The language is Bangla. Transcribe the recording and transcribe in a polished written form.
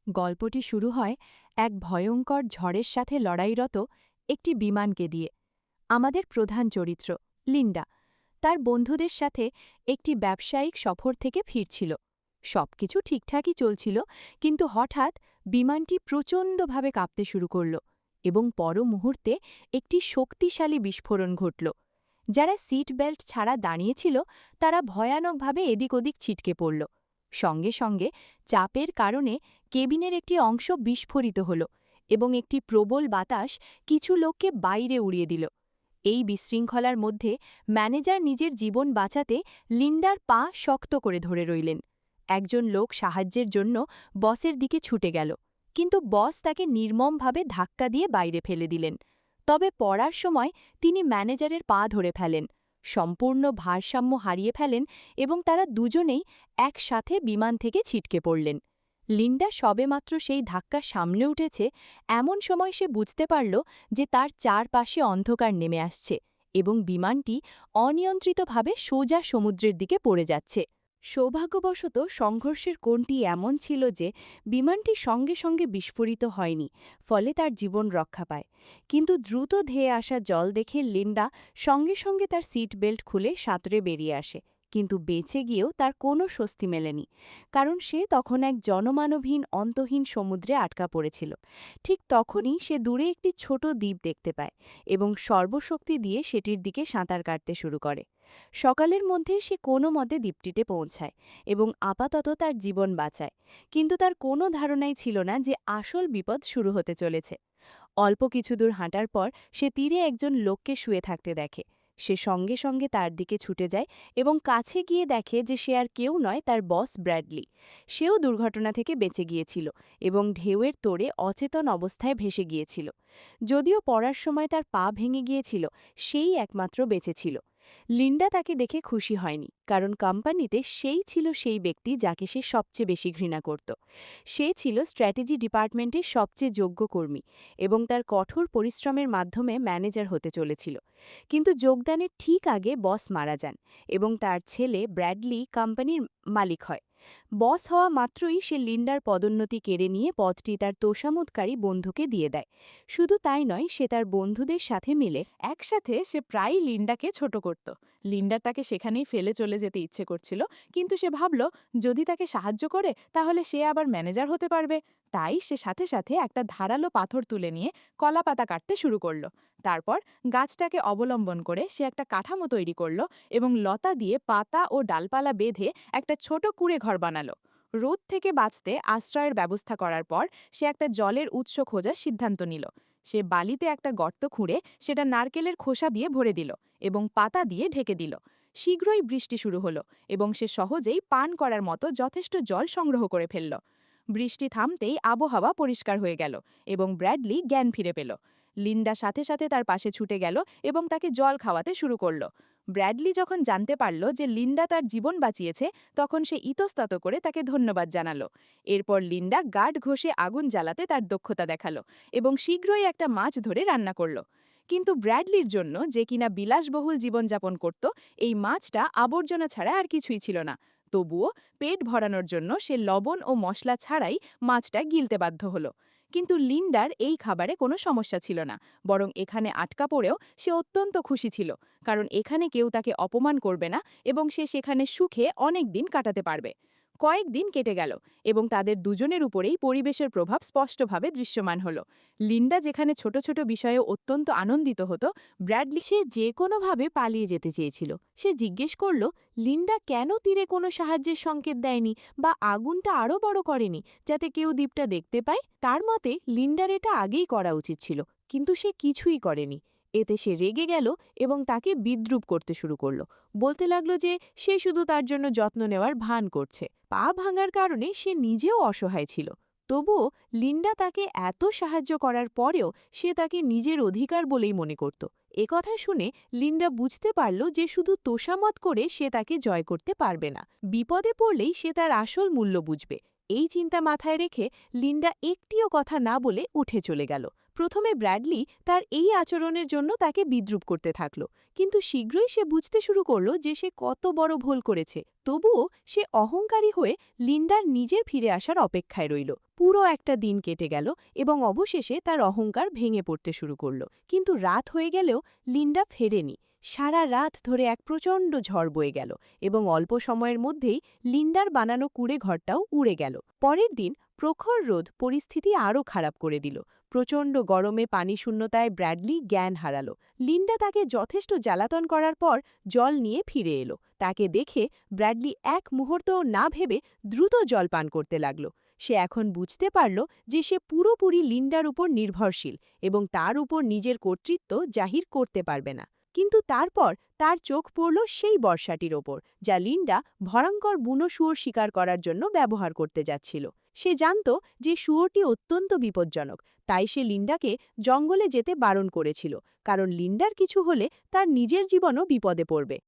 গল্পটি শুরু হয় এক ভয়ঙ্কর ঝড়ের সাথে লড়াইরত একটি বিমানকে দিয়ে। আমাদের প্রধান চরিত্র লিন্ডা তার বন্ধুদের সাথে একটি ব্যবসায়িক সফর থেকে ফিরছিল। সবকিছু ঠিকঠাকই চলছিল, কিন্তু হঠাৎ বিমানটি প্রচণ্ডভাবে কাঁপতে শুরু করল এবং পর মুহূর্তে একটি শক্তিশালী বিস্ফোরণ ঘটল। যারা সিট বেল্ট ছাড়া দাঁড়িয়েছিল তারা ভয়ানকভাবে এদিক ওদিক ছিটকে পড়ল। সঙ্গে সঙ্গে চাপের কারণে কেবিনের একটি অংশ বিস্ফোরিত হল এবং একটি প্রবল বাতাস কিছু লোককে বাইরে উড়িয়ে দিল। এই বিশৃঙ্খলার মধ্যে ম্যানেজার নিজের জীবন বাঁচাতে লিন্ডার পা শক্ত করে ধরে রইলেন। একজন লোক সাহায্যের জন্য বসের দিকে ছুটে গেল, কিন্তু বস তাকে নির্মমভাবে ধাক্কা দিয়ে বাইরে ফেলে দিলেন। তবে পড়ার সময় তিনি ম্যানেজারের পা ধরে ফেলেন, সম্পূর্ণ ভারসাম্য হারিয়ে ফেলেন এবং তারা দুজনেই একসাথে বিমান থেকে ছিটকে পড়লেন। লিন্ডা সবেমাত্র সেই ধাক্কা সামলে উঠেছে, এমন সময় সে বুঝতে পারল যে তার চারপাশে অন্ধকার নেমে আসছে এবং বিমানটি অনিয়ন্ত্রিতভাবে সোজা সমুদ্রের দিকে পড়ে যাচ্ছে। সৌভাগ্যবশত সংঘর্ষের কোণটি এমন ছিল যে বিমানটি সঙ্গে সঙ্গে বিস্ফোরিত হয়নি, ফলে তার জীবন রক্ষা পায়। কিন্তু দ্রুত ধেয়ে আসা জল দেখে লিন্ডা সঙ্গে সঙ্গে তার সিট বেল্ট খুলে সাঁতরে বেরিয়ে আসে, কিন্তু বেঁচে গিয়েও তার কোনো স্বস্তি মেলেনি, কারণ সে তখন এক জনমানবহীন অন্তহীন সমুদ্রে আটকা পড়েছিল। ঠিক তখনই সে দূরে একটি ছোট দ্বীপ দেখতে পায় এবং সর্বশক্তি দিয়ে সেটির দিকে সাঁতার কাটতে শুরু করে। সকালের মধ্যে সে কোনো মতে দ্বীপটিতে পৌঁছায় এবং আপাতত তার জীবন বাঁচায়, কিন্তু তার কোনো ধারণাই ছিল না যে আসল বিপদ শুরু হতে চলেছে। অল্প কিছু দূর হাঁটার পর সে তীরে একজন লোককে শুয়ে থাকতে দেখে। সে সঙ্গে সঙ্গে তার দিকে ছুটে যায় এবং কাছে গিয়ে দেখে যে সে আর কেউ নয়, তার বস ব্র্যাডলি। সেও দুর্ঘটনা থেকে বেঁচে গিয়েছিল এবং ঢেউয়ের তোড়ে অচেতন অবস্থায় ভেসে গিয়েছিল। যদিও পড়ার সময় তার পা ভেঙে গিয়েছিল, সেই একমাত্র বেঁচে ছিল। লিন্ডা তাকে দেখে খুশি হয়নি, কারণ কোম্পানিতে সেই ছিল সেই ব্যক্তি যাকে সে সবচেয়ে বেশি ঘৃণা করত। সে ছিল স্ট্র্যাটেজি ডিপার্টমেন্টের সবচেয়ে যোগ্য কর্মী এবং তার কঠোর পরিশ্রমের মাধ্যমে ম্যানেজার হতে চলেছিল। কিন্তু যোগদানের ঠিক আগে বস মারা যান এবং তার ছেলে ব্র্যাডলি কোম্পানির মালিক হয়। বস হওয়া মাত্রই সে লিন্ডার পদোন্নতি কেড়ে নিয়ে পদটি তার তোষামোদকারী বন্ধুকে দিয়ে দেয়। শুধু তাই নয়, সে তার বন্ধুদের সাথে মিলে একসাথে সে প্রায়ই লিন্ডাকে ছোট করত। লিন্ডার তাকে সেখানেই ফেলে চলে যেতে ইচ্ছে করছিল, কিন্তু সে ভাবল যদি তাকে সাহায্য করে তাহলে সে আবার ম্যানেজার হতে পারবে। তাই সে সাথে সাথে একটা ধারালো পাথর তুলে নিয়ে কলাপাতা কাটতে শুরু করলো। তারপর গাছটাকে অবলম্বন করে সে একটা কাঠামো তৈরি করলো এবং লতা দিয়ে পাতা ও ডালপালা বেঁধে একটা ছোট কুঁড়ে ঘর বানালো। রোদ থেকে বাঁচতে আশ্রয়ের ব্যবস্থা করার পর সে একটা জলের উৎস খোঁজার সিদ্ধান্ত নিল। সে বালিতে একটা গর্ত খুঁড়ে সেটা নারকেলের খোসা দিয়ে ভরে দিল এবং পাতা দিয়ে ঢেকে দিল। শীঘ্রই বৃষ্টি শুরু হলো এবং সে সহজেই পান করার মতো যথেষ্ট জল সংগ্রহ করে ফেলল। বৃষ্টি থামতেই আবহাওয়া পরিষ্কার হয়ে গেল এবং ব্র্যাডলি জ্ঞান ফিরে পেল। লিন্ডা সাথে সাথে তার পাশে ছুটে গেল এবং তাকে জল খাওয়াতে শুরু করল। ব্র্যাডলি যখন জানতে পারল যে লিন্ডা তার জীবন বাঁচিয়েছে, তখন সে ইতস্তত করে তাকে ধন্যবাদ জানালো। এরপর লিন্ডা গার্ড ঘষে আগুন জ্বালাতে তার দক্ষতা দেখালো এবং শীঘ্রই একটা মাছ ধরে রান্না করল। কিন্তু ব্র্যাডলির জন্য, যে কিনা বিলাসবহুল জীবনযাপন করত, এই মাছটা আবর্জনা ছাড়া আর কিছুই ছিল না। তবুও পেট ভরানোর জন্য সে লবণ ও মশলা ছাড়াই মাছটা গিলতে বাধ্য হলো। কিন্তু লিন্ডার এই খাবারে কোনো সমস্যা ছিল না, বরং এখানে আটকা পড়েও সে অত্যন্ত খুশি ছিল, কারণ এখানে কেউ তাকে অপমান করবে না এবং সে সেখানে সুখে অনেক দিন কাটাতে পারবে। কয়েকদিন কেটে গেল এবং তাদের দুজনের উপরেই পরিবেশের প্রভাব স্পষ্টভাবে দৃশ্যমান হলো। লিন্ডা যেখানে ছোট ছোট বিষয়ে অত্যন্ত আনন্দিত হতো, ব্র্যাডলি সে যে কোনোভাবে পালিয়ে যেতে চেয়েছিল। সে জিজ্ঞেস করল লিন্ডা কেন তীরে কোনো সাহায্যের সংকেত দেয়নি বা আগুনটা আরও বড় করেনি, যাতে কেউ দ্বীপটা দেখতে পায়। তার মতে লিন্ডার এটা আগেই করা উচিত ছিল, কিন্তু সে কিছুই করেনি। এতে সে রেগে গেল এবং তাকে বিদ্রূপ করতে শুরু করলো। বলতে লাগলো যে সে শুধু তার জন্য যত্ন নেওয়ার ভান করছে। পা ভাঙার কারণে সে নিজেও অসহায় ছিল। তবুও লিন্ডা তাকে এত সাহায্য করার পরেও সে তাকে নিজের অধিকার বলেই মনে করত। একথা শুনে লিন্ডা বুঝতে পারল যে শুধু তোষামত করে সে তাকে জয় করতে পারবে না। বিপদে পড়লেই সে তার আসল মূল্য বুঝবে। এই চিন্তা মাথায় রেখে লিন্ডা একটিও কথা না বলে উঠে চলে গেল। প্রথমে ব্র্যাডলি তার এই আচরণের জন্য তাকে বিদ্রূপ করতে থাকল, কিন্তু শীঘ্রই সে বুঝতে শুরু করল যে সে কত বড় ভুল করেছে। তবুও সে অহংকারী হয়ে লিন্ডার নিজের ফিরে আসার অপেক্ষায় রইল। পুরো একটা দিন কেটে গেল এবং অবশেষে তার অহংকার ভেঙে পড়তে শুরু করল। কিন্তু রাত হয়ে গেলেও লিন্ডা ফেরেনি। সারা রাত ধরে এক প্রচণ্ড ঝড় বয়ে গেল এবং অল্প সময়ের মধ্যেই লিন্ডার বানানো কুঁড়ে ঘরটাও উড়ে গেল। পরের দিন প্রখর রোদ পরিস্থিতি আরও খারাপ করে দিল। প্রচণ্ড গরমে পানিশূন্যতায় ব্র্যাডলি জ্ঞান হারাল। লিন্ডা তাকে যথেষ্ট জ্বালাতন করার পর জল নিয়ে ফিরে এলো। তাকে দেখে ব্র্যাডলি এক মুহূর্তও না ভেবে দ্রুত জল পান করতে লাগল। সে এখন বুঝতে পারল যে সে পুরোপুরি লিন্ডার উপর নির্ভরশীল এবং তার উপর নিজের কর্তৃত্ব জাহির করতে পারবে না। কিন্তু তারপর তার চোখ পড়ল সেই বর্ষাটির ওপর, যা লিন্ডা ভয়ঙ্কর বুনো শুয়োর শিকার করার জন্য ব্যবহার করতে যাচ্ছিল। সে জানত যে শুয়োরটি অত্যন্ত বিপজ্জনক, তাই সে লিন্ডাকে জঙ্গলে যেতে বারণ করেছিল, কারণ লিন্ডার কিছু হলে তার নিজের জীবনও বিপদে পড়বে।